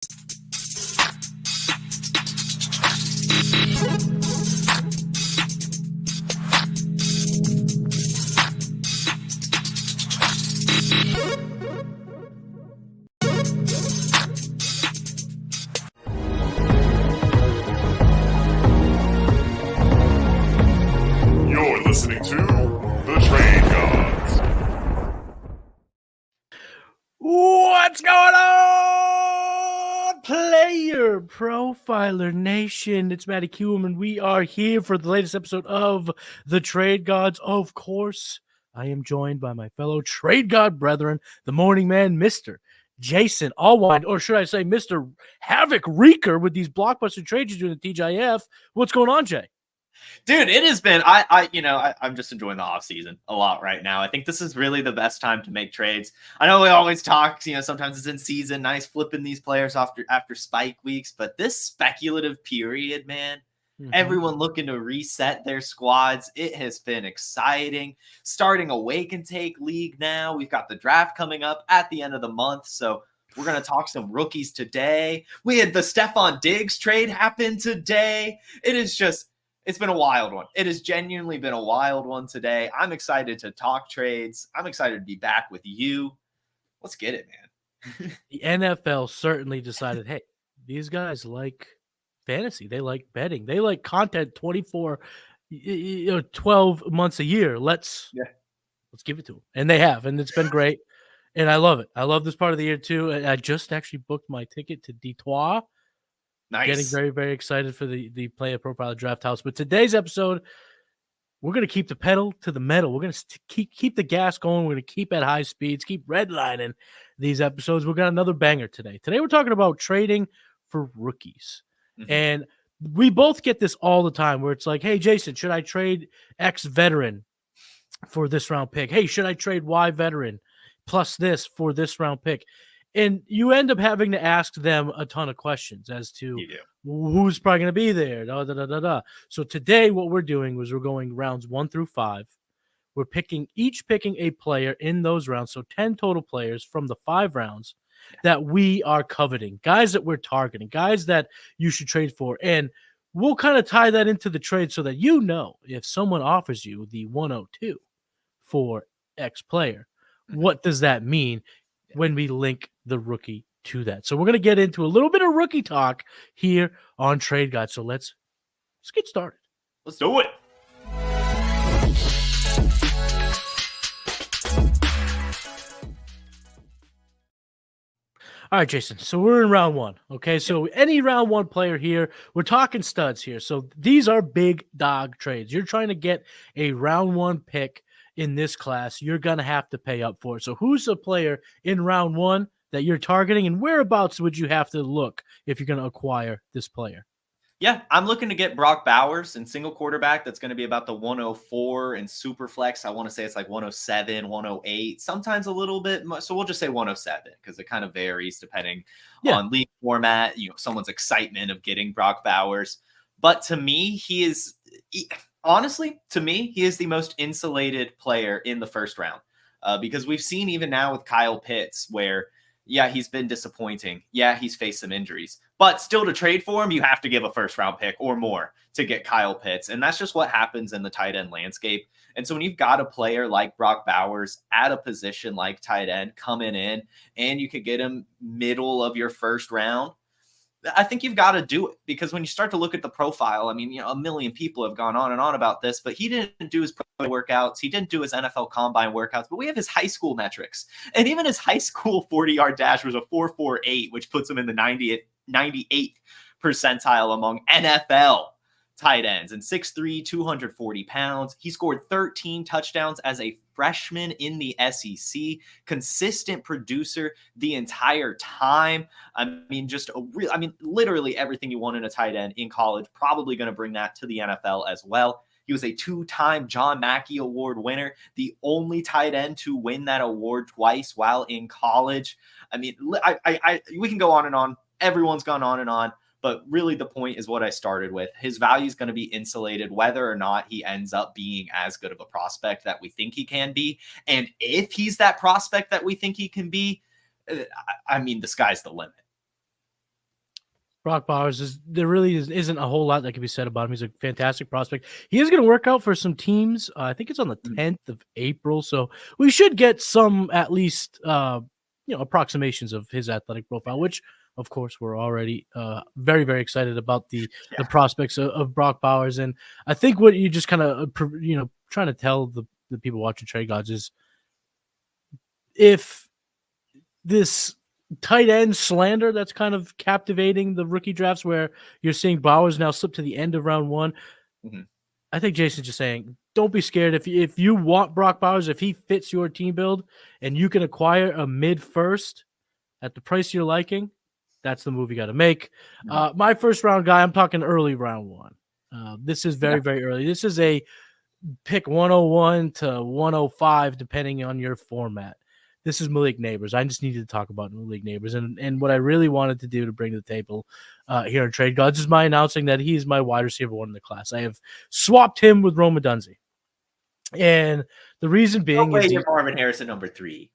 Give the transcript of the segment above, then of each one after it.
You're listening to The Trade Gods. What's going on, Player Profiler Nation? It's Matty, Kiwoom, and we are here for the latest episode of The Trade Gods. Of course, I am joined by my fellow Trade God brethren, the morning man, Mr. Jason Allwine, or should I say Mr. Havoc Reeker with these blockbuster trades you're doing at TGIF. What's going on, Jay? Dude, it has been, I'm just enjoying the off season a lot right now. I think this is really the best time to make trades. I know we always talk, sometimes it's in season, nice flipping these players after spike weeks, but this speculative period, man, everyone looking to reset their squads. It has been exciting. Starting a wake and take league now. We've got the draft coming up at the end of the month, so we're going to talk some rookies today. We had the Stephon Diggs trade happen today. It's been a wild one. It has genuinely been a wild one today. I'm excited to talk trades. I'm excited to be back with you. Let's get it, man. The NFL certainly decided, hey, these guys like fantasy. They like betting. They like content 12 months a year. Let's give it to them. And they have, and it's been great. And I love it. I love this part of the year too. I just actually booked my ticket to Detroit. Nice. Getting very, very excited for the Player Profiler Draft House. But today's episode, we're going to keep the pedal to the metal. We're going to keep the gas going. We're going to keep at high speeds, keep redlining these episodes. We've got another banger today. Today we're talking about trading for rookies. And we both get this all the time where it's like, hey, Jason, should I trade X veteran for this round pick? Hey, should I trade Y veteran plus this for this round pick? And you end up having to ask them a ton of questions as to who's probably going to be there. So today what we're doing was we're going rounds 1 through 5. We're picking a player in those rounds. So 10 total players from the 5 rounds that we are coveting, guys that we're targeting, guys that you should trade for. And we'll kind of tie that into the trade so that if someone offers you the 102 for X player, what does that mean when we link the rookie to that? So we're going to get into a little bit of rookie talk here on Trade Guide. So let's get started. Let's do it. All right, Jason. So we're in round 1. Okay. So any round 1 player here, we're talking studs here. So these are big dog trades. You're trying to get a round 1 pick in this class. You're going to have to pay up for it. So who's a player in round 1 that you're targeting, and whereabouts would you have to look if you're going to acquire this player? Yeah, I'm looking to get Brock Bowers in single quarterback. That's going to be about the 104 in super flex. I want to say it's like 107, 108, sometimes a little bit. So we'll just say 107 because it kind of varies depending on league format, someone's excitement of getting Brock Bowers. But to me, honestly, he is the most insulated player in the first round because we've seen even now with Kyle Pitts where, he's been disappointing. Yeah, he's faced some injuries. But still to trade for him, you have to give a first-round pick or more to get Kyle Pitts. And that's just what happens in the tight end landscape. And so when you've got a player like Brock Bowers at a position like tight end coming in, and you could get him middle of your first round, I think you've got to do it because when you start to look at the profile, I mean, a million people have gone on and on about this, but he didn't do his pro workouts. He didn't do his NFL combine workouts, but we have his high school metrics. And even his high school 40-yard dash was a 4.48, which puts him in the 98th percentile among NFL tight ends, and 6'3", 240 pounds. He scored 13 touchdowns as a freshman in the SEC, consistent producer the entire time. I mean, literally everything you want in a tight end in college, probably going to bring that to the NFL as well. He was a 2-time John Mackey Award winner, the only tight end to win that award twice while in college. I mean, we can go on and on. Everyone's gone on and on. But really the point is what I started with. His value is going to be insulated whether or not he ends up being as good of a prospect that we think he can be. And if he's that prospect that we think he can be, I mean, the sky's the limit. Brock Bowers there really isn't a whole lot that can be said about him. He's a fantastic prospect. He is going to work out for some teams. I think it's on the 10th of April, so we should get some at least approximations of his athletic profile, which of course we're already very, very excited about the prospects of Brock Bowers. And I think what you just kind of trying to tell the people watching Trade Gods is, if this tight end slander that's kind of captivating the rookie drafts, where you're seeing Bowers now slip to the end of round one, I think Jason's just saying, don't be scared. If you want Brock Bowers, if he fits your team build and you can acquire a mid first at the price you're liking, that's the move you got to make. My first round guy, I'm talking early round one. This is very, very early. This is a pick 101 to 105, depending on your format. This is Malik Nabers. I just needed to talk about Malik Nabers. And what I really wanted to do to bring to the table here on Trade Gods is my announcing that he's my wide receiver one in the class. I have swapped him with Rome Odunze. And the reason being is you have Marvin Harrison number 3.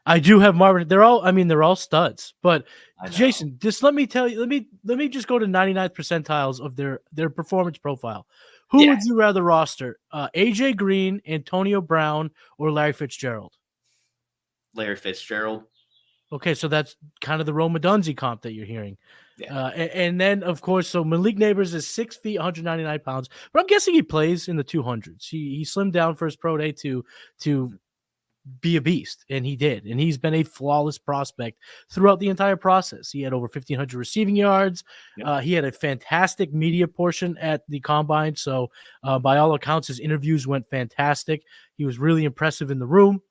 I do have Marvin. They're all studs. But Jason, just let me tell you, let me just go to 99th percentiles of their performance profile. Who would you rather roster? AJ Green, Antonio Brown, or Larry Fitzgerald? Larry Fitzgerald. Okay, so that's kind of the Rome Odunze comp that you're hearing. And then, of course, so Malik Nabers is 6 feet, 199 pounds, but I'm guessing he plays in the 200s. He slimmed down for his pro day to be a beast, and he did. And he's been a flawless prospect throughout the entire process. He had over 1,500 receiving yards. He had a fantastic media portion at the Combine, so by all accounts, his interviews went fantastic. He was really impressive in the room.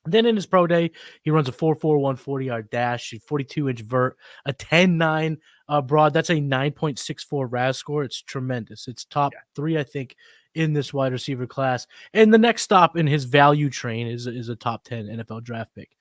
Then in his pro day, he runs a 4.41 40-yard dash, a 42-inch vert, a 10.9 broad. That's a 9.64 RAS score. It's tremendous. It's top 3, I think, in this wide receiver class. And the next stop in his value train is a top 10 NFL draft pick.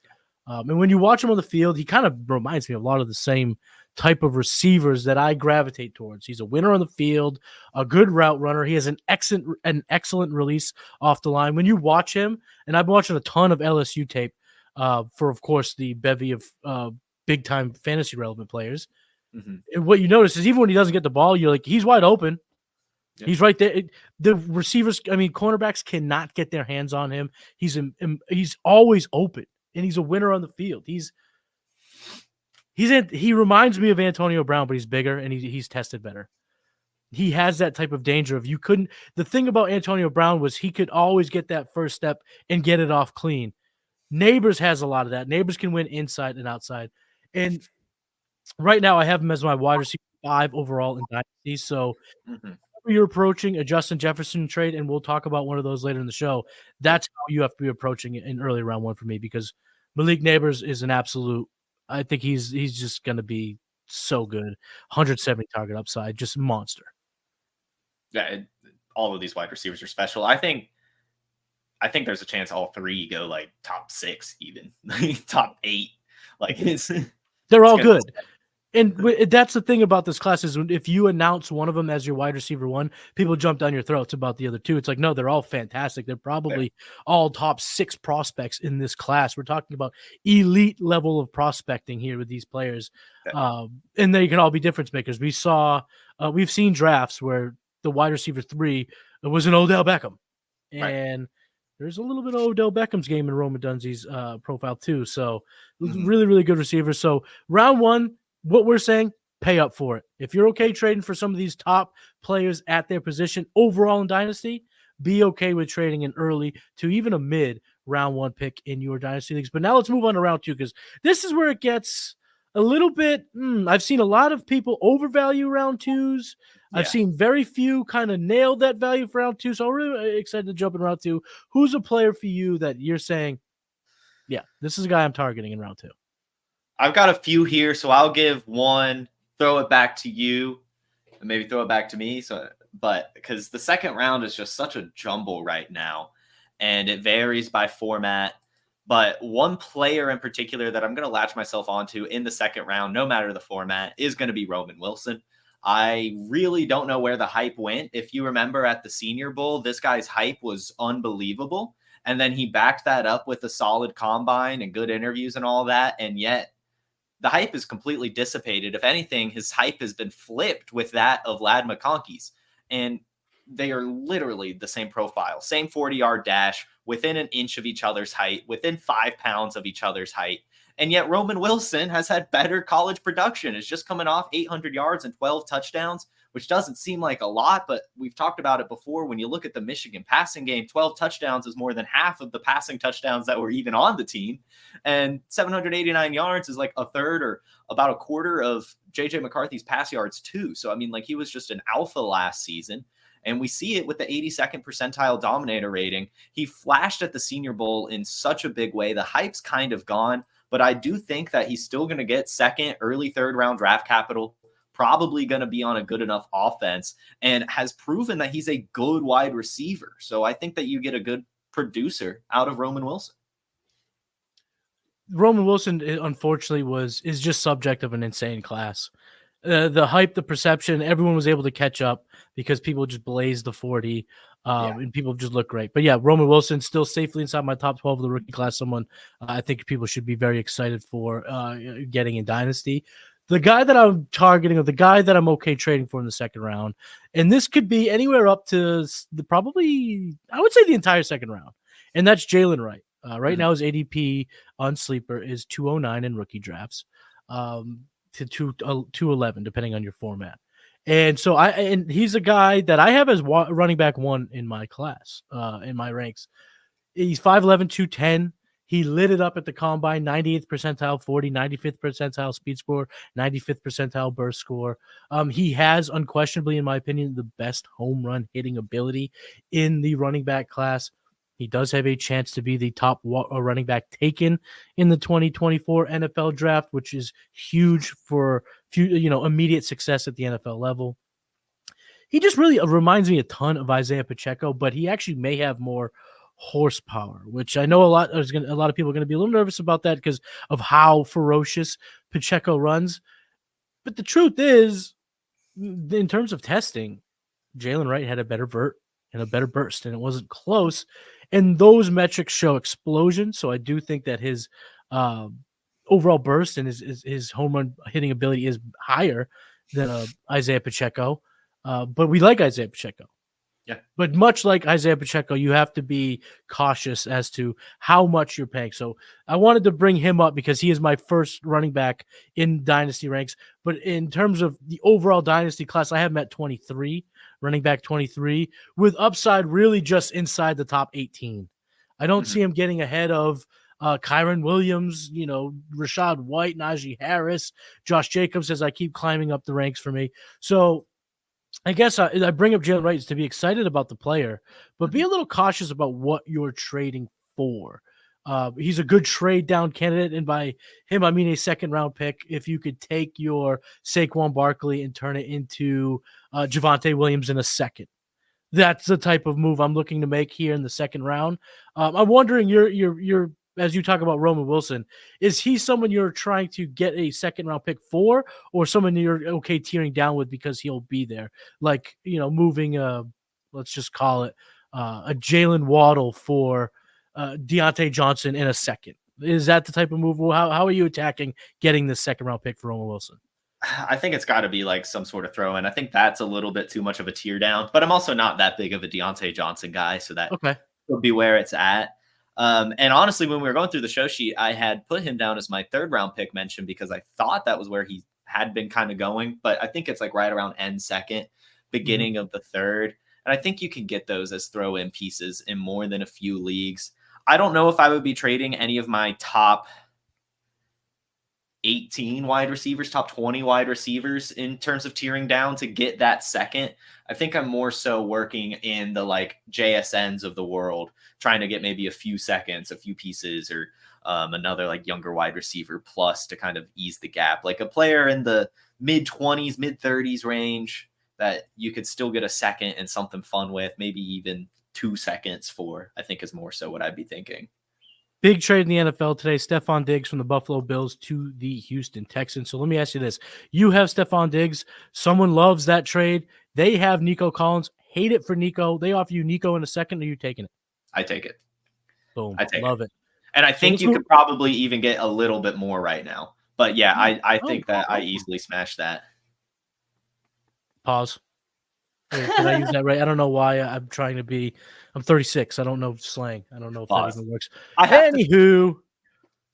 And when you watch him on the field, he kind of reminds me of a lot of the same type of receivers that I gravitate towards. He's a winner on the field, a good route runner. He has an excellent release off the line. When you watch him, and I've been watching a ton of LSU tape for, of course, the bevy of big-time fantasy relevant players. And what you notice is even when he doesn't get the ball, you're like, he's wide open. He's right there. The receivers, cornerbacks cannot get their hands on him. He's always open, and he's a winner on the field. He reminds me of Antonio Brown, but he's bigger and he's tested better. He has that type of danger of the thing about Antonio Brown was he could always get that first step and get it off clean. Nabers has a lot of that. Nabers can win inside and outside. And right now I have him as my wide receiver 5 overall in Dynasty. So you're approaching a Justin Jefferson trade, and we'll talk about one of those later in the show. That's how you have to be approaching it in early round one for me, because Malik Nabers is an absolute. I think he's just going to be so good. 170 target upside, just monster. Yeah, all of these wide receivers are special. I think there's a chance all 3 go like top 6, even top 8. Like they're all good. And that's the thing about this class is if you announce one of them as your wide receiver 1, people jump down your throats about the other 2. It's like, no, they're all fantastic. They're probably all top 6 prospects in this class. We're talking about elite level of prospecting here with these players. And they can all be difference makers. We've seen drafts where the wide receiver 3 was an Odell Beckham. And there's a little bit of Odell Beckham's game in Rome Odunze's profile too. So really, really good receiver. So round 1, what we're saying, pay up for it. If you're okay trading for some of these top players at their position overall in Dynasty, be okay with trading an early to even a mid round 1 pick in your Dynasty leagues. But now let's move on to round 2, because this is where it gets a little bit, I've seen a lot of people overvalue round 2s. I've seen very few kind of nail that value for round 2. So I'm really excited to jump in round 2. Who's a player for you that you're saying, yeah, this is a guy I'm targeting in round 2? I've got a few here, so I'll give one, throw it back to you, and maybe throw it back to me. But because the second round is just such a jumble right now, and it varies by format. But one player in particular that I'm going to latch myself onto in the second round, no matter the format, is going to be Roman Wilson. I really don't know where the hype went. If you remember at the Senior Bowl, this guy's hype was unbelievable. And then he backed that up with a solid combine and good interviews and all that. And yet the hype is completely dissipated. If anything, his hype has been flipped with that of Ladd McConkey's. And they are literally the same profile, same 40-yard dash, within an inch of each other's height, within 5 pounds of each other's height. And yet Roman Wilson has had better college production. It's just coming off 800 yards and 12 touchdowns, which doesn't seem like a lot, but we've talked about it before. When you look at the Michigan passing game, 12 touchdowns is more than half of the passing touchdowns that were even on the team. And 789 yards is like a third or about a quarter of JJ McCarthy's pass yards too. So, I mean, like, he was just an alpha last season. And we see it with the 82nd percentile Dominator rating. He flashed at the Senior Bowl in such a big way. The hype's kind of gone, but I do think that he's still going to get second, early third round draft capital, probably going to be on a good enough offense, and has proven that he's a good wide receiver. So I think that you get a good producer out of Roman Wilson. Roman Wilson, unfortunately, is just subject of an insane class. The hype, the perception, everyone was able to catch up because people just blazed the 40, and people just look great. But yeah, Roman Wilson still safely inside my top 12 of the rookie class. Someone I think people should be very excited for getting in Dynasty. The guy that I'm targeting, or the guy that I'm okay trading for in the second round, and this could be anywhere up to probably, I would say, the entire second round, and that's Jaylen Wright. Right now, his ADP on Sleeper is 209 in rookie drafts. To 211, depending on your format. And so he's a guy that I have as running back 1 in my class, in my ranks. He's 5'11", 210. He lit it up at the combine, 98th percentile 40, 95th percentile speed score, 95th percentile burst score. He has unquestionably, in my opinion, the best home run hitting ability in the running back class. He does have a chance to be the top running back taken in the 2024 NFL draft, which is huge for immediate success at the NFL level. He just really reminds me a ton of Isaiah Pacheco, but he actually may have more horsepower, which I know a lot of people are going to be a little nervous about that because of how ferocious Pacheco runs. But the truth is, in terms of testing, Jaylen Wright had a better vert and a better burst, and it wasn't close. And those metrics show explosion. So I do think that his overall burst and his home run hitting ability is higher than Isaiah Pacheco. But we like Isaiah Pacheco. Yeah. But much like Isaiah Pacheco, you have to be cautious as to how much you're paying. So I wanted to bring him up because he is my first running back in Dynasty ranks. But in terms of the overall Dynasty class, I have him at 23. Running back 23, with upside really just inside the top 18. I don't see him getting ahead of Kyron Williams, Rashad White, Najee Harris, Josh Jacobs, as I keep climbing up the ranks for me. So I guess I bring up Jaylen Wright to be excited about the player, but be a little cautious about what you're trading for. He's a good trade down candidate, and by him I mean a second round pick. If you could take your Saquon Barkley and turn it into Javonte Williams in a second, that's the type of move I'm looking to make here in the second round. I'm wondering, you're as you talk about Roman Wilson, is he someone you're trying to get a second round pick for, or someone you're okay tearing down with because he'll be there, like moving let's just call it a Jalen Waddle for Deontay Johnson in a second? Is that the type of move? How are you attacking getting this second round pick for Roman Wilson? I think it's got to be like some sort of throw in. I think that's a little bit too much of a tear down, but I'm also not that big of a Deontay Johnson guy, so that would be where it's at. And honestly, when we were going through the show sheet, I had put him down as my third round pick mention because I thought that was where he had been kind of going, but I think it's like right around end second, beginning of the third. And I think you can get those as throw in pieces in more than a few leagues. I don't know if I would be trading any of my top 18 wide receivers, top 20 wide receivers in terms of tearing down to get that second. I think I'm more so working in the like JSNs of the world, trying to get maybe a few seconds, a few pieces, or another like younger wide receiver plus to kind of ease the gap. Like a player in the mid 20s, mid 30s range that you could still get a second and something fun with, maybe even 2 seconds for, I think is more so what I'd be thinking. Big trade in the NFL today. Stephon Diggs from the Buffalo Bills to the Houston Texans. So let me ask you this. You have Stephon Diggs. Someone loves that trade. They have Nico Collins. Hate it for Nico. They offer you Nico in a second. Are you taking it? I take it. Boom. I take Love it. And I think you could probably even get a little bit more right now. But yeah, I Oh, think that I easily smashed that. Pause. Wait, did I use that right? I don't know why I'm trying to be. I'm 36. I don't know slang. I don't know if Pause. that even works. I have to Anywho,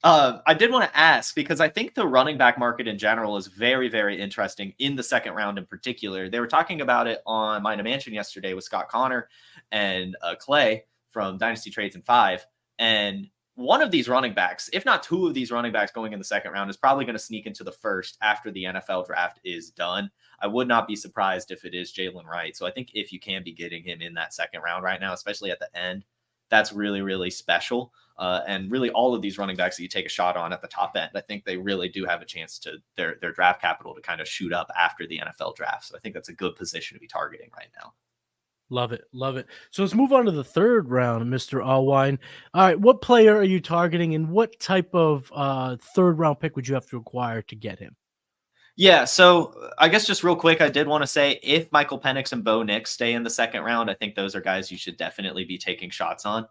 I did want to ask because I think the running back market in general is very, very interesting in the second round in particular. They were talking about it on Mind a Mansion yesterday with Scott Connor and Clay from Dynasty Trades in 5. And one of these running backs, if not two of these running backs going in the second round, is probably going to sneak into the first after the NFL draft is done. I would not be surprised if it is Jaylen Wright. So I think if you can be getting him in that second round right now, especially at the end, that's really, really special. And really all of these running backs that you take a shot on at the top end, I think they really do have a chance to their draft capital to kind of shoot up after the NFL draft. So I think that's a good position to be targeting right now. love it. Love it. So let's move on to the third round, Mr. Allwine. All right. What player are you targeting and what type of third round pick would you have to acquire to get him? Yeah, so I guess just real quick, I did want to say if Michael Penix and Bo Nix stay in the second round, I think those are guys you should definitely be taking shots on.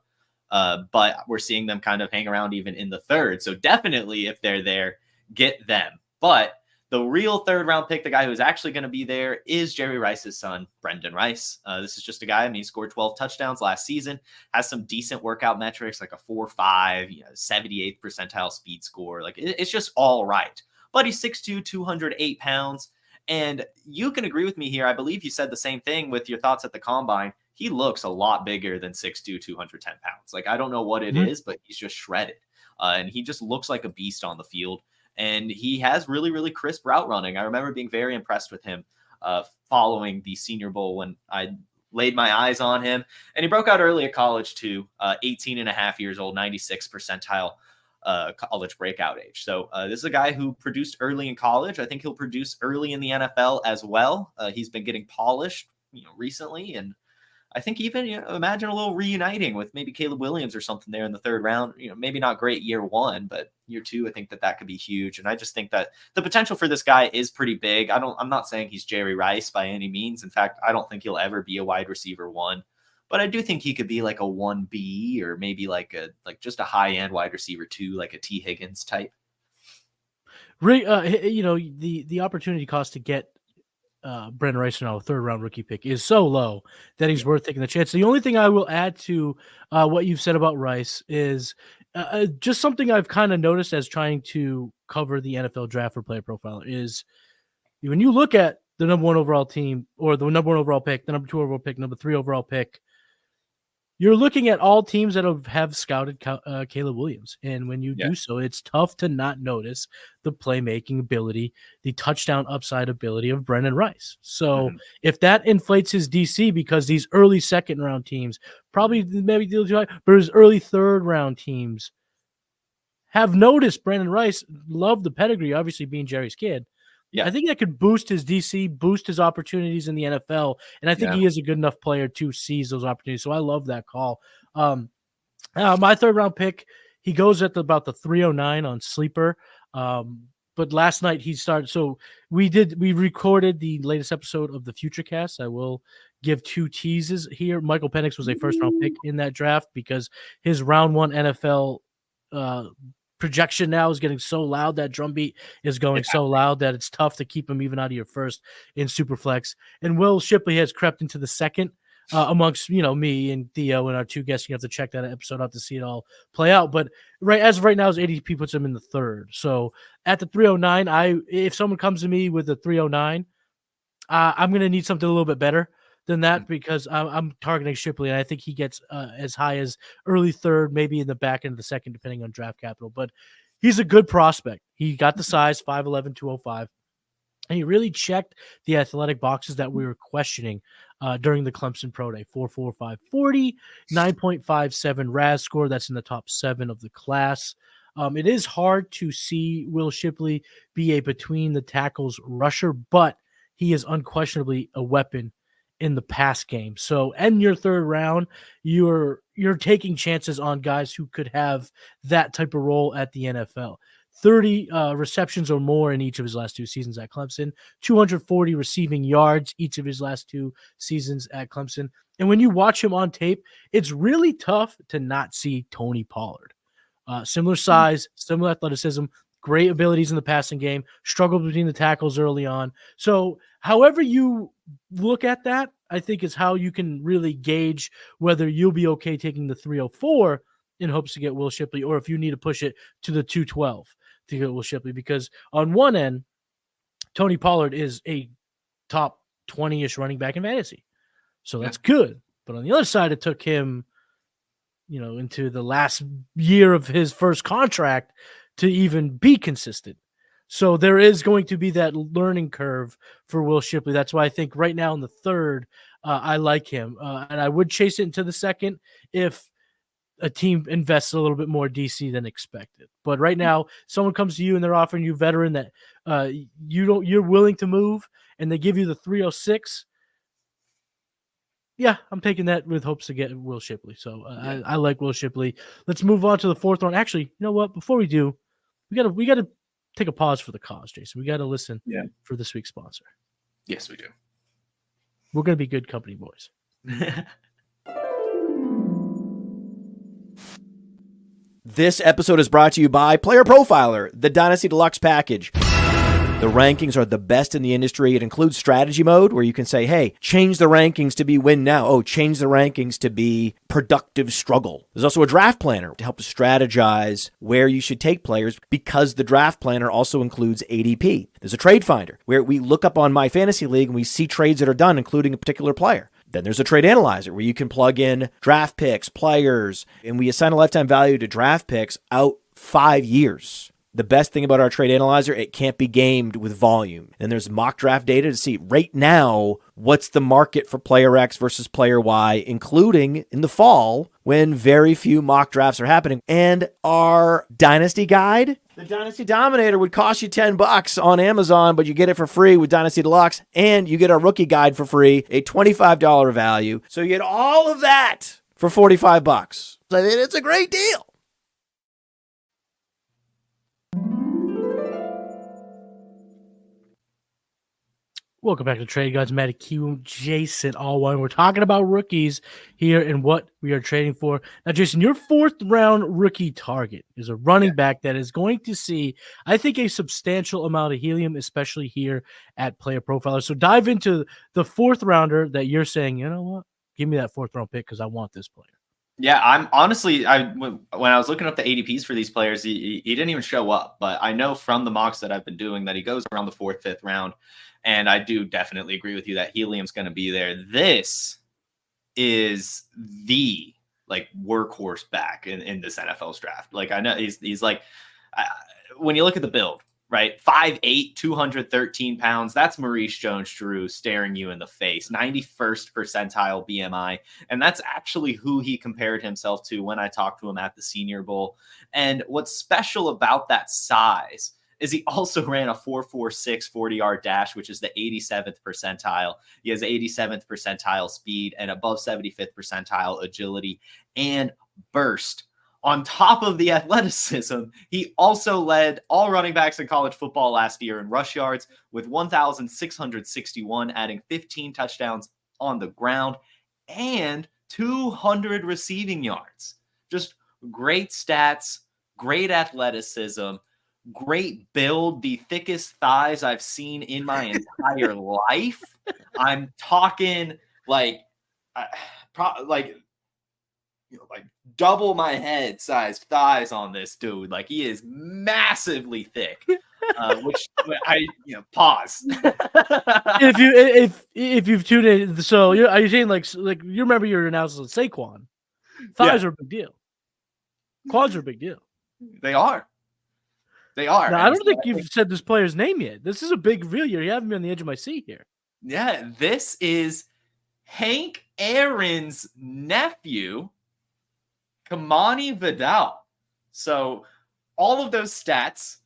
But we're seeing them kind of hang around even in the third. So definitely if they're there, get them. But the real third round pick, the guy who's actually going to be there is Jerry Rice's son, Brendan Rice. This is just a guy, he scored 12 touchdowns last season, has some decent workout metrics like a 4.5, 78th percentile speed score. Like it's just all right. But he's 6'2", 208 pounds. And you can agree with me here. I believe you said the same thing with your thoughts at the combine. He looks a lot bigger than 6'2", 210 pounds. Like, I don't know what it is, but he's just shredded. And he just looks like a beast on the field. And he has really, really crisp route running. I remember being very impressed with him following the Senior Bowl when I laid my eyes on him. And he broke out early at college too, 18 and a half years old, 96th percentile college breakout age. So this is a guy who produced early in college. I think he'll produce early in the NFL as well. He's been getting polished, recently, and I think even imagine a little reuniting with maybe Caleb Williams or something there in the third round. Maybe not great year one, but year two, I think that could be huge. And I just think that the potential for this guy is pretty big. I'm not saying he's Jerry Rice by any means. In fact, I don't think he'll ever be a wide receiver one. But I do think he could be like a 1B or maybe like just a high-end wide receiver 2, like a T. Higgins type. The opportunity cost to get Brendan Rice now, a third-round rookie pick, is so low that he's worth taking the chance. The only thing I will add to what you've said about Rice is just something I've kind of noticed as trying to cover the NFL draft for Player Profiler is when you look at the number 1 overall team or the number 1 overall pick, the number 2 overall pick, number 3 overall pick, you're looking at all teams that have scouted Caleb Williams. And when you do so, it's tough to not notice the playmaking ability, the touchdown upside ability of Brendan Rice. So if that inflates his DC because these early second round teams, probably maybe but his early third round teams have noticed Brendan Rice, love the pedigree, obviously being Jerry's kid. I think that could boost his DC, boost his opportunities in the NFL, and I think he is a good enough player to seize those opportunities. So I love that call. My third round pick, he goes at about the 309 on Sleeper. But last night he started. So we recorded the latest episode of the Futurecast. I will give 2 teases here. Michael Penix was a first round pick in that draft because his round 1 NFL projection now is getting so loud. That drum beat is going so loud that it's tough to keep him even out of your first in Superflex. And Will Shipley has crept into the second amongst me and Theo and our 2 guests. You have to check that episode out to see it all play out. But as of right now, his ADP puts him in the third. So at the 309, if someone comes to me with a 309, I'm going to need something a little bit better than that because I'm targeting Shipley, and I think he gets as high as early third, maybe in the back end of the second, depending on draft capital. But he's a good prospect. He got the size, 5'11", 205, and he really checked the athletic boxes that we were questioning during the Clemson Pro Day. 4.45 40, 9.57 RAS score. That's in the top 7 of the class. It is hard to see Will Shipley be a between the tackles rusher, but he is unquestionably a weapon in the pass game. So in your third round, you're taking chances on guys who could have that type of role at the NFL. 30 receptions or more in each of his last 2 seasons at Clemson, 240 receiving yards each of his last 2 seasons at Clemson. And when you watch him on tape, it's really tough to not see Tony Pollard. Similar size, similar athleticism, great abilities in the passing game, struggled between the tackles early on. So however you look at that, I think is how you can really gauge whether you'll be okay taking the 304 in hopes to get Will Shipley, or if you need to push it to the 212 to get Will Shipley. Because on one end, Tony Pollard is a top 20-ish running back in fantasy. So that's good. But on the other side, it took him, into the last year of his first contract to even be consistent. So there is going to be that learning curve for Will Shipley. That's why I think right now in the third, I like him. And I would chase it into the second if a team invests a little bit more DC than expected. But right now, someone comes to you and they're offering you veteran that you're willing to move, and they give you the 306. Yeah, I'm taking that with hopes to get Will Shipley. So I like Will Shipley. Let's move on to the fourth round. Actually, you know what? Before we do, we gotta take a pause for the cause, Jason. We gotta listen for this week's sponsor. Yes, we do. We're gonna be good company, boys. This episode is brought to you by PlayerProfiler, the Dynasty Deluxe package. The rankings are the best in the industry. It includes strategy mode, where you can say, hey, change the rankings to be win now. Oh, change the rankings to be productive struggle. There's also a draft planner to help strategize where you should take players, because the draft planner also includes ADP. There's a trade finder where we look up on My Fantasy League and we see trades that are done, including a particular player. Then there's a trade analyzer where you can plug in draft picks, players, and we assign a lifetime value to draft picks out 5 years. The best thing about our trade analyzer, it can't be gamed with volume. And there's mock draft data to see right now what's the market for player X versus player Y, including in the fall when very few mock drafts are happening. And our Dynasty guide, the Dynasty Dominator, would cost you $10 on Amazon, but you get it for free with Dynasty Deluxe, and you get our rookie guide for free, a $25 value. So you get all of that for $45. I mean, it's a great deal. Welcome back to Trade Gods. Matty, Kiwoom, Jason, Allwine. We're talking about rookies here and what we are trading for. Now, Jason, your fourth round rookie target is a running back that is going to see, I think, a substantial amount of helium, especially here at Player Profiler. So dive into the fourth rounder that you're saying, you know what, give me that fourth round pick because I want this player. Yeah, I'm honestly, when I was looking up the ADPs for these players, he didn't even show up. But I know from the mocks that I've been doing that he goes around the fourth, fifth round. And I do definitely agree with you that helium's going to be there. This is the workhorse back in this NFL's draft. Like, I know he's like, when you look at the build, right? 5'8", 213 pounds. That's Maurice Jones-Drew staring you in the face. 91st percentile BMI. And that's actually who he compared himself to when I talked to him at the Senior Bowl. And what's special about that size is he also ran a 4.46 40-yard dash, which is the 87th percentile. He has 87th percentile speed and above 75th percentile agility and burst. On top of the athleticism, he also led all running backs in college football last year in rush yards with 1,661, adding 15 touchdowns on the ground and 200 receiving yards. Just great stats, great athleticism, great build, the thickest thighs I've seen in my entire life. I'm talking like double my head sized thighs on this dude. Like, he is massively thick. Which I pause. if you've tuned in, so are you saying like you remember your analysis of Saquon? Thighs are a big deal. Quads are a big deal. They are. Now, I don't think you've said this player's name yet. This is a big reveal. You have me on the edge of my seat here. Yeah, this is Hank Aaron's nephew, Kamani Vidal. So all of those stats,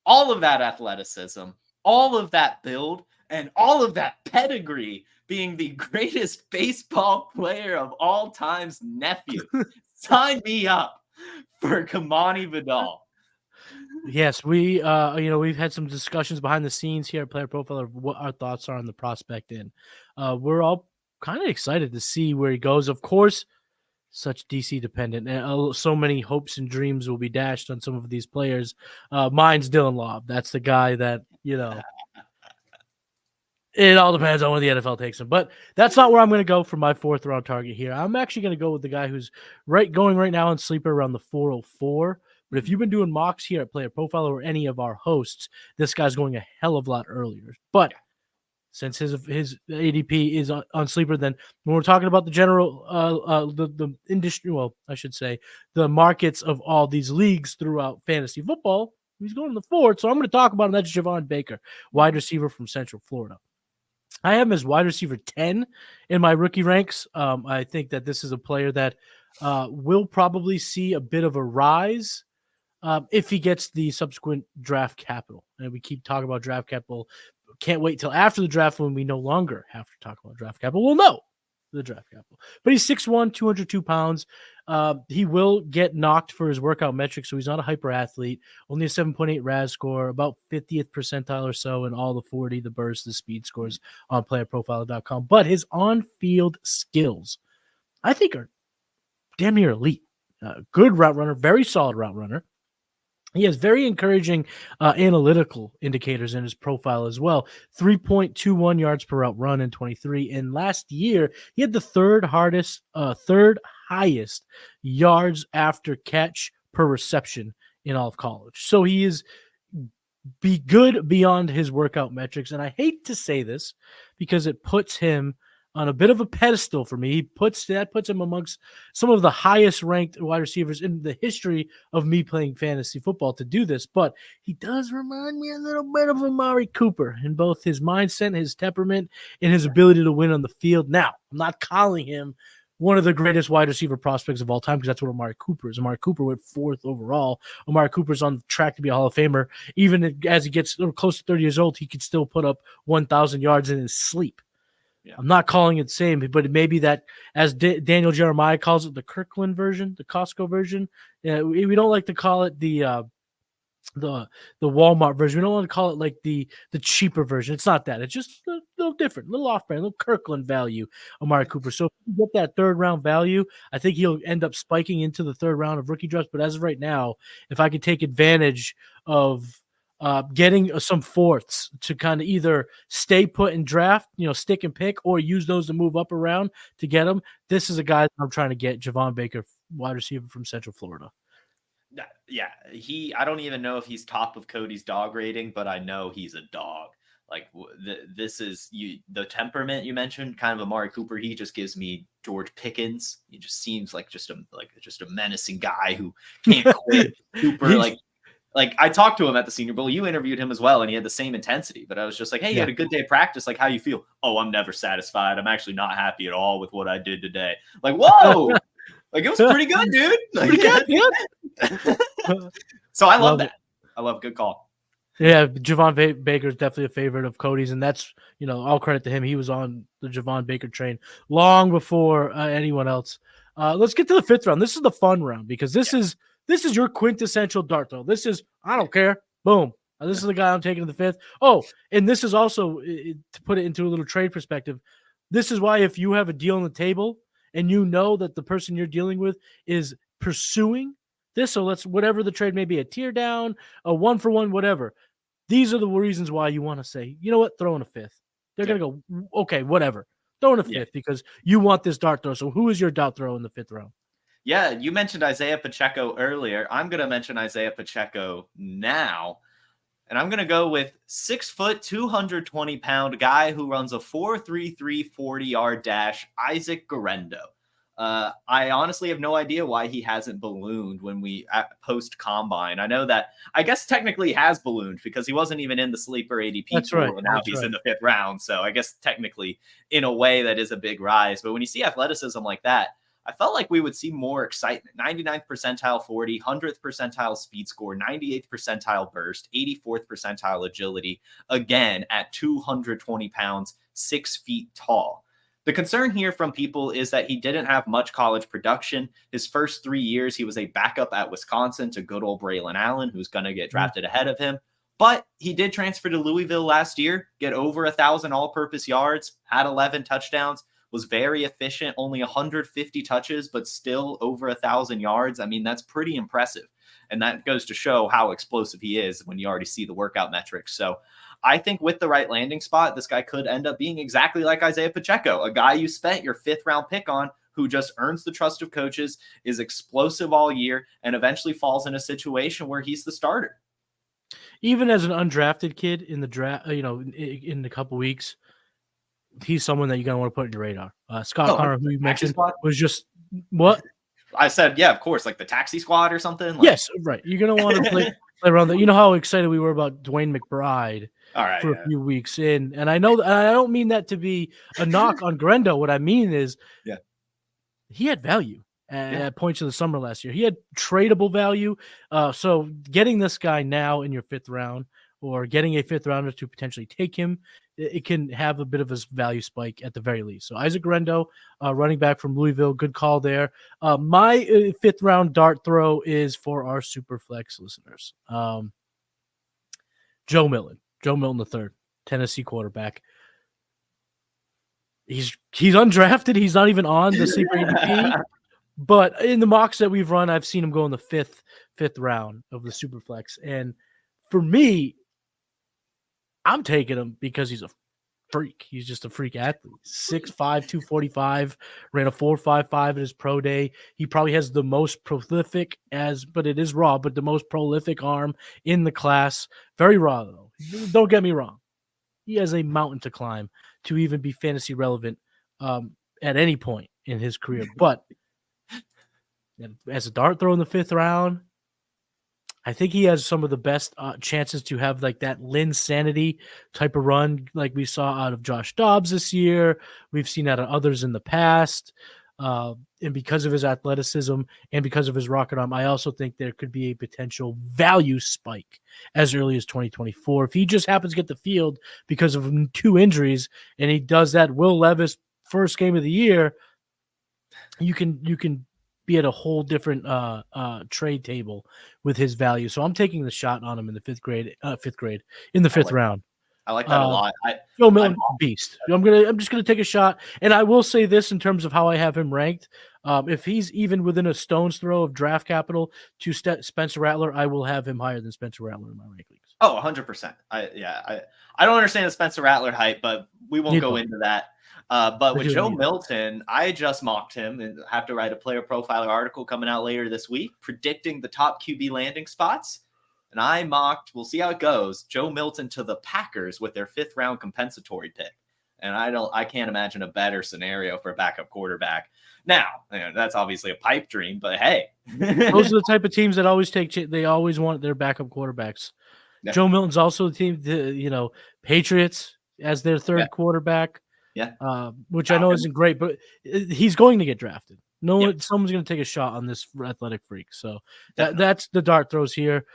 all of that athleticism, all of that build, and all of that pedigree, being the greatest baseball player of all time's nephew. Sign me up for Kamani Vidal. Yes, we've had some discussions behind the scenes here at Player Profiler of what our thoughts are on the prospect, and we're all kind of excited to see where he goes. Of course, such DC dependent, and so many hopes and dreams will be dashed on some of these players. Mine's Dylan Lobb. That's the guy that, it all depends on when the NFL takes him. But that's not where I'm going to go for my 4th round target here. I'm actually going to go with the guy who's going right now in sleeper around the 404. But if you've been doing mocks here at Player Profiler or any of our hosts, this guy's going a hell of a lot earlier. But since his ADP is on sleeper, then when we're talking about the general the industry, well, I should say the markets of all these leagues throughout fantasy football, he's going to the 4th. So I'm going to talk about him. That's Javon Baker, wide receiver from Central Florida. I have him as wide receiver 10 in my rookie ranks. I think that this is a player that will probably see a bit of a rise if he gets the subsequent draft capital. And we keep talking about draft capital. Can't wait till after the draft when we no longer have to talk about draft capital. We'll know the draft capital. But he's 6'1", 202 pounds. He will get knocked for his workout metrics, so he's not a hyper athlete. Only a 7.8 RAS score, about 50th percentile or so in all the 40, the burst, the speed scores on playerprofiler.com. But his on-field skills, I think, are damn near elite. Good route runner, very solid route runner. He has very encouraging analytical indicators in his profile as well. 3.21 yards per route run in 23. And last year, he had the third highest yards after catch per reception in all of college. So he is good beyond his workout metrics. And I hate to say this because it puts him on a bit of a pedestal for me. He puts him amongst some of the highest ranked wide receivers in the history of me playing fantasy football to do this. But he does remind me a little bit of Amari Cooper in both his mindset, his temperament, and his ability to win on the field. Now, I'm not calling him one of the greatest wide receiver prospects of all time because that's what Amari Cooper is. Amari Cooper went 4th overall. Amari Cooper's on track to be a Hall of Famer. Even as he gets close to 30 years old, he could still put up 1,000 yards in his sleep. Yeah. I'm not calling it the same, but it may be that, as Daniel Jeremiah calls it, the Kirkland version, the Costco version. We don't like to call it the Walmart version. We don't want to call it like the cheaper version. It's not that. It's just a little different, a little off-brand, a little Kirkland value, Amari Cooper. So if you get that 3rd round value, I think he'll end up spiking into the 3rd round of rookie drafts. But as of right now, if I could take advantage of getting some 4ths to kind of either stay put and draft, stick and pick, or use those to move up around to get them. This is a guy that I'm trying to get, Javon Baker, wide receiver from Central Florida. Yeah, I don't even know if he's top of Cody's dog rating, but I know he's a dog. Like this is the temperament you mentioned, kind of Amari Cooper. He just gives me George Pickens. He just seems like just a menacing guy who can't quit. Cooper, like I talked to him at the Senior Bowl. You interviewed him as well, and he had the same intensity. But I was just like, hey, you had a good day of practice. Like, how you feel? Oh, I'm never satisfied. I'm actually not happy at all with what I did today. Like, whoa. Like, it was pretty good, dude. Like, pretty good. So I love that. I love good call. Yeah, Javon Baker is definitely a favorite of Cody's, and that's, all credit to him. He was on the Javon Baker train long before anyone else. Let's get to the 5th round. This is the fun round because this is your quintessential dart throw. This is, I don't care. Boom. This is the guy I'm taking to the 5th. Oh, and this is also, to put it into a little trade perspective, this is why if you have a deal on the table and you know that the person you're dealing with is pursuing this, so whatever the trade may be, a tear down, a 1-for-1, whatever. These are the reasons why you want to say, you know what, throw in a 5th. They're going to go, okay, whatever. Throw in a 5th because you want this dart throw. So who is your dart throw in the 5th round? Yeah, you mentioned Isaiah Pacheco earlier. I'm going to mention Isaiah Pacheco now. And I'm going to go with 6 foot, 220 pound guy who runs a 4.33 40-yard dash, Isaac Guerendo. I honestly have no idea why he hasn't ballooned when we post combine. I know that I guess technically he has ballooned because he wasn't even in the sleeper ADP. That's pool, right. And now he's in the 5th round. So I guess technically in a way that is a big rise. But when you see athleticism like that, I felt like we would see more excitement. 99th percentile 40, 100th percentile speed score, 98th percentile burst, 84th percentile agility, again at 220 pounds, 6 feet tall. The concern here from people is that he didn't have much college production. His first 3 years, he was a backup at Wisconsin to good old Braylon Allen, who's going to get drafted ahead of him. But he did transfer to Louisville last year, get over 1,000 all-purpose yards, had 11 touchdowns, was very efficient, only 150 touches, but still over 1,000 yards. I mean, that's pretty impressive. And that goes to show how explosive he is when you already see the workout metrics. So I think with the right landing spot, this guy could end up being exactly like Isaiah Pacheco, a guy you spent your 5th round pick on, who just earns the trust of coaches, is explosive all year, and eventually falls in a situation where he's the starter. Even as an undrafted kid in the draft, in a couple weeks, he's someone that you're going to want to put on your radar. Scott Connor, who you mentioned, was just what? I said, yeah, of course, like the taxi squad or something. Yes, right. You're going to want to play around that. You know how excited we were about Dwayne McBride for a few weeks in. And I know, and I don't mean that to be a knock on Grendo. What I mean is he had value at points of the summer last year. He had tradable value. So getting this guy now in your 5th round, or getting a 5th rounder to potentially take him, it can have a bit of a value spike at the very least. So Isaac Grendo, running back from Louisville, good call there. My 5th round dart throw is for our Superflex listeners. Joe Milton III, Tennessee quarterback. He's undrafted. He's not even on the sleeper ADP. But in the mocks that we've run, I've seen him go in the fifth round of the Superflex. And for me, I'm taking him because he's a freak. He's just a freak athlete. 6'5", 245, ran a 4.55 at his pro day. He probably has the most prolific but it is raw, but the most prolific arm in the class. Very raw, though. Don't get me wrong. He has a mountain to climb to even be fantasy relevant at any point in his career. But as a dart throw in the 5th round, I think he has some of the best chances to have like that Lynn Sanity type of run like we saw out of Josh Dobbs this year. We've seen out of others in the past. And because of his athleticism and because of his rocket arm, I also think there could be a potential value spike as early as 2024. If he just happens to get the field because of 2 injuries and he does that Will Levis first game of the year, you can be at a whole different trade table with his value. So I'm taking the shot on him in the 5th grade, in the 5th round. I like that a lot. Joe Milton, beast. I'm just gonna take a shot, and I will say this in terms of how I have him ranked. If he's even within a stone's throw of draft capital to Spencer Rattler, I will have him higher than Spencer Rattler in my rankings. Oh, 100%. I don't understand the Spencer Rattler hype, but we won't go into that. But with Joe Milton, I just mocked him and have to write a player profiler article coming out later this week predicting the top QB landing spots. And I mocked, we'll see how it goes, Joe Milton to the Packers with their 5th round compensatory pick. And I can't imagine a better scenario for a backup quarterback. Now, that's obviously a pipe dream, but hey. Those are the type of teams that always want their backup quarterbacks. Yeah. Joe Milton's also the team, Patriots as their 3rd quarterback. Yeah. Which I know isn't great, but he's going to get drafted. Someone's going to take a shot on this athletic freak. So that's the dart throws here.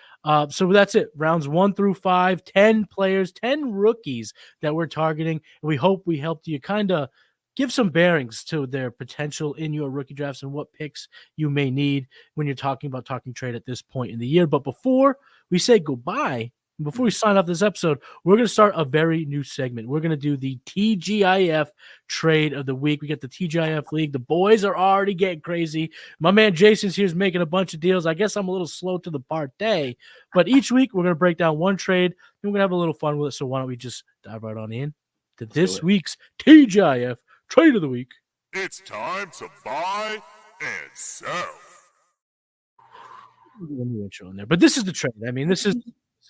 So that's it. Rounds 1 through 5, 10 players, 10 rookies that we're targeting. We hope we helped you kind of give some bearings to their potential in your rookie drafts and what picks you may need when you're talking trade at this point in the year. But before we say goodbye, before we sign off this episode, we're going to start a very new segment. We're going to do the TGIF trade of the week. We got the TGIF league. The boys are already getting crazy. My man Jason's here is making a bunch of deals. I guess I'm a little slow to the party, but each week we're going to break down one trade and we're going to have a little fun with it. So why don't we just dive right on in to this week's TGIF trade of the week. It's time to buy and sell. But this is the trade. I mean, this is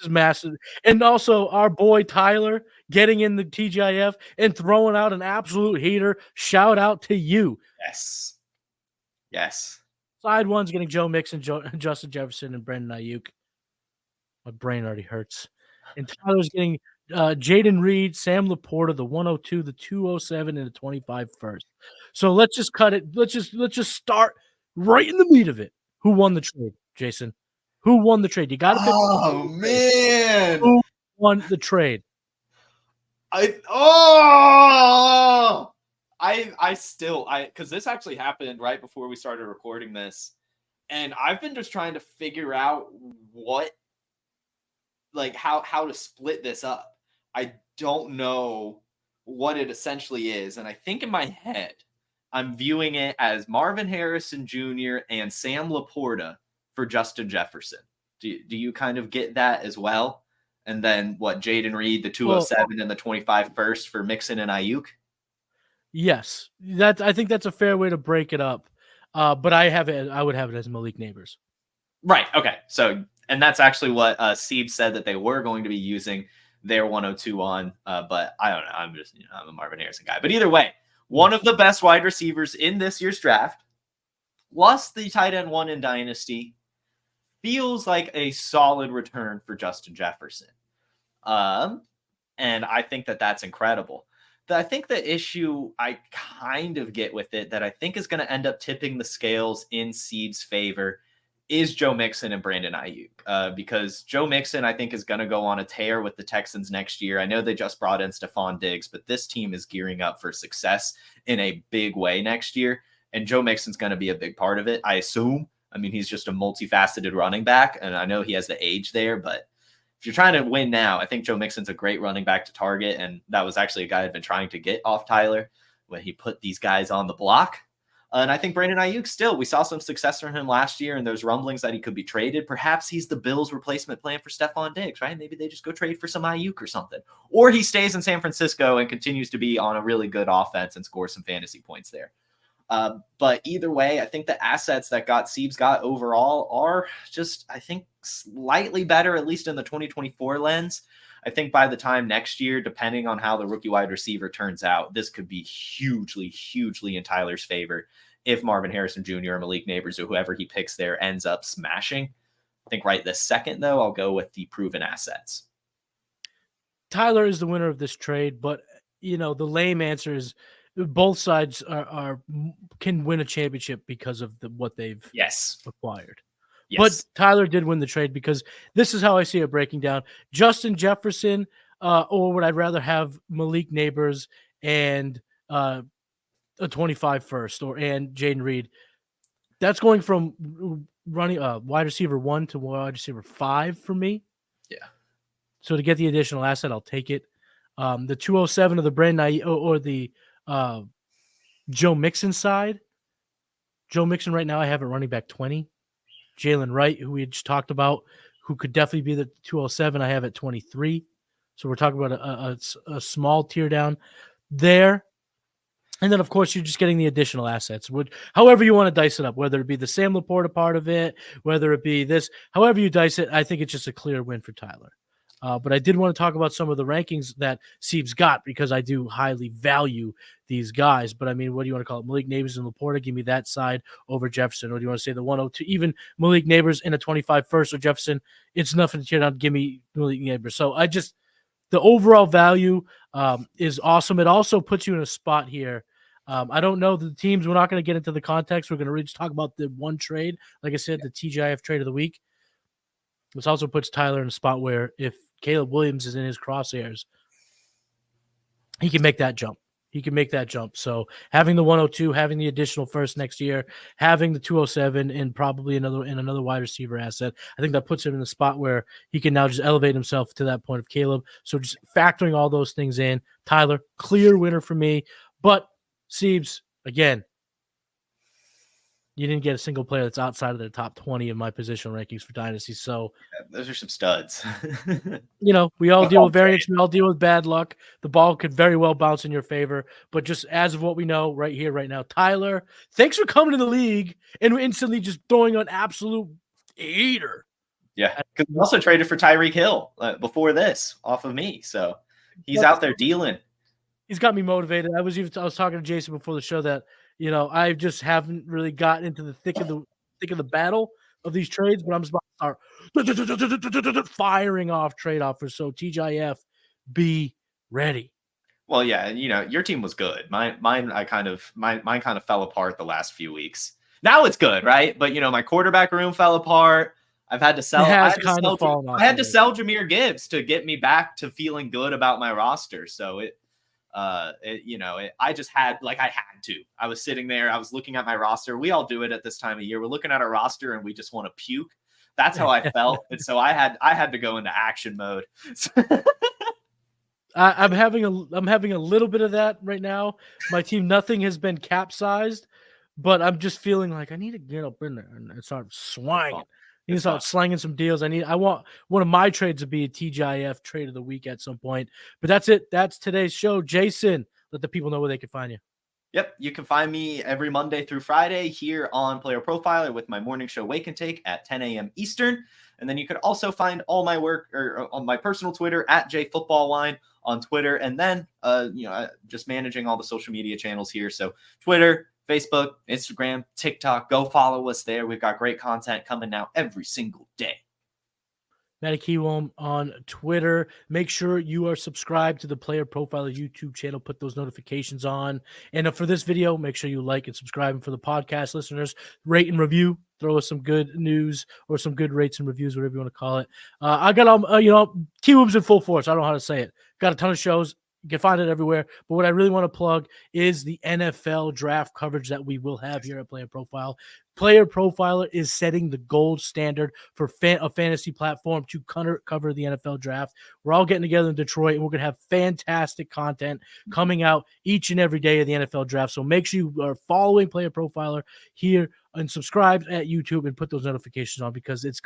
massive. And also our boy Tyler getting in the TGIF and throwing out an absolute heater. Shout out to you. Yes. Side one's getting Joe Mixon, Justin Jefferson, and Brandon Ayuk. My brain already hurts. And Tyler's getting Jaden Reed, Sam Laporta, the 102, the 207, and the 25 first. So let's just cut it. Let's just start right in the meat of it. Who won the trade, Jason? Who won the trade? You got to pick. Oh, man. Who won the trade? Because this actually happened right before we started recording this. And I've been just trying to figure out how to split this up. I don't know what it essentially is. And I think in my head, I'm viewing it as Marvin Harrison Jr. and Sam Laporta for Justin Jefferson. Do you kind of get that as well? And then what, Jaden Reed, the 207 and the 25 first for Mixon and Ayuk? Yes, I think that's a fair way to break it up. But I would have it as Malik Nabers. Right. Okay. So, and that's actually what Sieb said that they were going to be using their 102 on. But I don't know. I'm a Marvin Harrison guy. But either way, one of the best wide receivers in this year's draft, plus the tight end one in Dynasty, feels like a solid return for Justin Jefferson. And I think that that's incredible. I think the issue I kind of get with it that I think is going to end up tipping the scales in Sieb's favor is Joe Mixon and Brandon Ayuk. Because Joe Mixon, I think, is going to go on a tear with the Texans next year. I know they just brought in Stephon Diggs, but this team is gearing up for success in a big way next year. And Joe Mixon's going to be a big part of it, I assume. I mean, he's just a multifaceted running back, and I know he has the age there, but if you're trying to win now, I think Joe Mixon's a great running back to target, and that was actually a guy I'd been trying to get off Tyler when he put these guys on the block. And I think Brandon Ayuk still, we saw some success from him last year, and there's rumblings that he could be traded. Perhaps he's the Bills' replacement plan for Stephon Diggs, right? Maybe they just go trade for some Ayuk or something. Or he stays in San Francisco and continues to be on a really good offense and score some fantasy points there. But either way, I think the assets that Sieb's got overall are just, I think, slightly better, at least in the 2024 lens. I think by the time next year, depending on how the rookie wide receiver turns out, this could be hugely, hugely in Tyler's favor if Marvin Harrison Jr. or Malik Nabers or whoever he picks there ends up smashing. I think right this second, though, I'll go with the proven assets. Tyler is the winner of this trade, but, the lame answer is both sides can win a championship because of what they've acquired. Yes. But Tyler did win the trade because this is how I see it breaking down. Justin Jefferson, or would I rather have Malik Nabers and a 25 first and Jaden Reed? That's going from running wide receiver 1 to wide receiver 5 for me. Yeah. So to get the additional asset, I'll take it. The 207 of the Brandon or the Joe Mixon side. Joe Mixon right now I have it running back 20. Jaylen Wright, who we just talked about, who could definitely be the 207, I have at 23. So we're talking about a small tier down there. And then, of course, you're just getting the additional assets, however you want to dice it up, whether it be the Sam Laporta part of it, whether it be this, however you dice it, I think it's just a clear win for Tyler. But I did want to talk about some of the rankings that Sieb's got because I do highly value these guys. But, I mean, what do you want to call it? Malik Nabers and Laporta, give me that side over Jefferson. Or do you want to say the 102? Even Malik Nabers in a 25 first or Jefferson, it's nothing to tear down. Give me Malik Nabers. So the overall value is awesome. It also puts you in a spot here. I don't know the teams. We're not going to get into the context. We're going to really just talk about the one trade. Like I said, the TGIF trade of the week. This also puts Tyler in a spot where if Caleb Williams is in his crosshairs, he can make that jump. So having the 102, having the additional first next year, having the 207 and probably another wide receiver asset, I think that puts him in the spot where he can now just elevate himself to that point of Caleb. So just factoring all those things in, Tyler, clear winner for me. But Siebes, again, you didn't get a single player that's outside of the top 20 of my positional rankings for Dynasty. So those are some studs. We all deal with variance. We all deal with bad luck. The ball could very well bounce in your favor. But just as of what we know right here, right now, Tyler, thanks for coming to the league and instantly just throwing an absolute heater. Yeah, because we also traded for Tyreek Hill before this off of me. So he's out there dealing. He's got me motivated. I was talking to Jason before the show that, I just haven't really gotten into the thick of the battle of these trades, but I'm just about to start firing off trade offers. So TGIF, be ready. Well, yeah, your team was good. Mine kind of fell apart the last few weeks. Now it's good, right? But my quarterback room fell apart. I've had to sell. I had to sell Jahmyr Gibbs to get me back to feeling good about my roster. So I just had I was sitting there, I was looking at my roster. We all do it at this time of year. We're looking at our roster and we just want to puke. That's how I felt. And so I had to go into action mode. I'm having a little bit of that right now. My team, nothing has been capsized, but I'm just feeling like I need to get up in there and start swinging. I need to start slanging some deals. I want one of my trades to be a TGIF trade of the week at some point. But that's it. That's today's show. Jason, let the people know where they can find you. Yep, you can find me every Monday through Friday here on Player Profiler with my morning show Wake and Take at 10 a.m. Eastern. And then you could also find all my work on my personal Twitter at JFootballWine on Twitter. And then, just managing all the social media channels here. So Twitter, Facebook, Instagram, TikTok, go follow us there. We've got great content coming out every single day. Matty Kiwoom on Twitter. Make sure you are subscribed to the Player Profiler YouTube channel. Put those notifications on. And for this video, make sure you like and subscribe. And for the podcast listeners, rate and review. Throw us some good news or some good rates and reviews, whatever you want to call it. I got Kiwoom's in full force. I don't know how to say it. Got a ton of shows. You can find it everywhere. But what I really want to plug is the NFL draft coverage that we will have here at Player Profile. Player Profiler is setting the gold standard for a fantasy platform to cover the NFL draft. We're all getting together in Detroit, and we're going to have fantastic content coming out each and every day of the NFL draft. So make sure you are following Player Profiler here and subscribe at YouTube and put those notifications on because it's just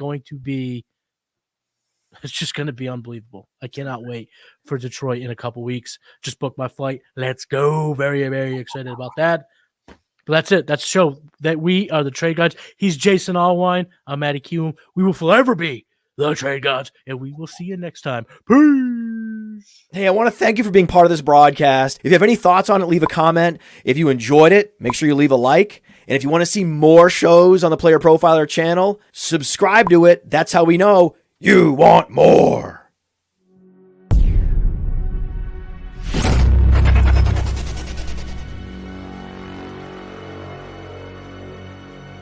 going to be unbelievable. I cannot wait for Detroit in a couple weeks. Just booked my flight. Let's go. Very, very excited about that. But that's it. That's the show. That we are the Trade Gods. He's Jason Allwine. I'm Matty Kiwoom. We will forever be the Trade Gods, and we will see you next time. Peace. Hey, I want to thank you for being part of this broadcast. If you have any thoughts on it, leave a comment. If you enjoyed it, make sure you leave a like. And if you want to see more shows on the Player Profiler channel, subscribe to it. That's how we know you want more.